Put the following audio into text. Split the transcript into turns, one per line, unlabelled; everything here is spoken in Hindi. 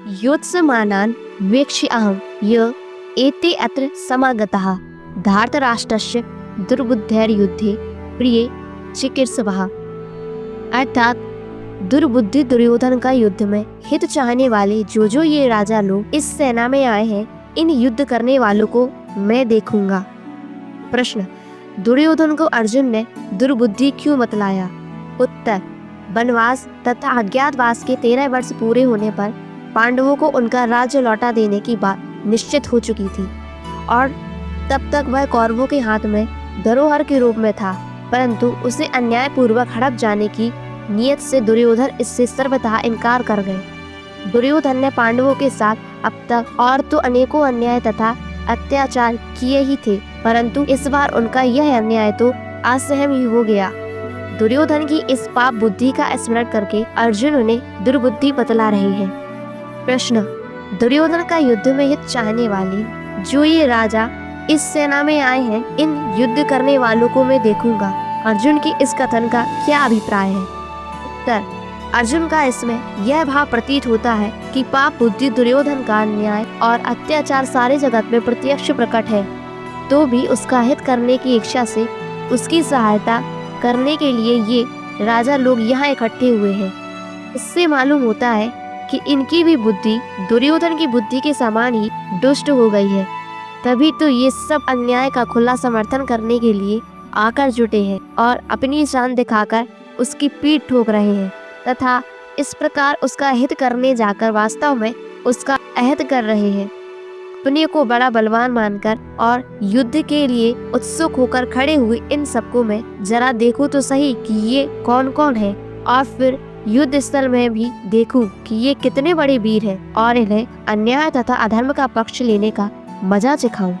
योत्समानान् वीक्ष्याहं य एते अत्र समागताः धार्तराष्ट्रस्य दुर्बुद्धेर्युद्धे प्रिय चिकीर्षवः। अर्थात दुर्बुद्धि दुर्योधन का युद्ध में हित चाहने वाले जो ये राजा लोग इस सेना में आए हैं, इन युद्ध करने वालों को मैं देखूंगा। प्रश्न, दुर्योधन को अर्जुन ने दुर्बुद्धि क्यों बतलाया? उत्तर, वनवास तथा अज्ञातवास के 13 वर्ष पूरे होने पर पांडवों को उनका राज्य लौटा देने की बात निश्चित हो चुकी थी और तब तक वह कौरवों के हाथ में धरोहर के रूप में था, परंतु उसे अन्याय पूर्वक हड़प जाने की नियत से दुर्योधन इससे सर्वथा इनकार कर गए। दुर्योधन ने पांडवों के साथ अब तक और तो अनेकों अन्याय तथा अत्याचार किए ही थे, परंतु इस बार उनका यह अन्याय तो असहन ही हो गया। दुर्योधन की इस पाप बुद्धि का स्मरण करके अर्जुन उन्हें दुर्बुद्धि बतला रहे हैं। प्रश्न, दुर्योधन का युद्ध में हित चाहने वाले जो ये राजा इस सेना में आए हैं, इन युद्ध करने वालों को मैं देखूंगा। अर्जुन की इस कथन का क्या अभिप्राय है? उत्तर, अर्जुन का इसमें यह भाव प्रतीत होता है कि पाप बुद्धि दुर्योधन का अन्याय और अत्याचार सारे जगत में प्रत्यक्ष प्रकट है, तो भी उसका हित करने की इच्छा से उसकी सहायता करने के लिए ये राजा लोग यहाँ इकट्ठे हुए हैं। इससे मालूम होता है कि इनकी भी बुद्धि दुर्योधन की बुद्धि के समान ही दुष्ट हो गई है, तभी तो ये सब अन्याय का खुला समर्थन करने के लिए आकर जुटे हैं और अपनी शान दिखाकर उसकी पीठ ठोक रहे हैं तथा इस प्रकार उसका हित करने जाकर वास्तव में उसका अहित कर रहे हैं। अपने को बड़ा बलवान मानकर और युद्ध के लिए उत्सुक होकर खड़े हुए इन सबको मैं जरा देखूं तो सही कि ये कौन कौन है, और फिर युद्ध स्थल में भी देखूं कि ये कितने बड़े वीर हैं और इन्हें अन्याय तथा अधर्म का पक्ष लेने का मजा चखाऊं।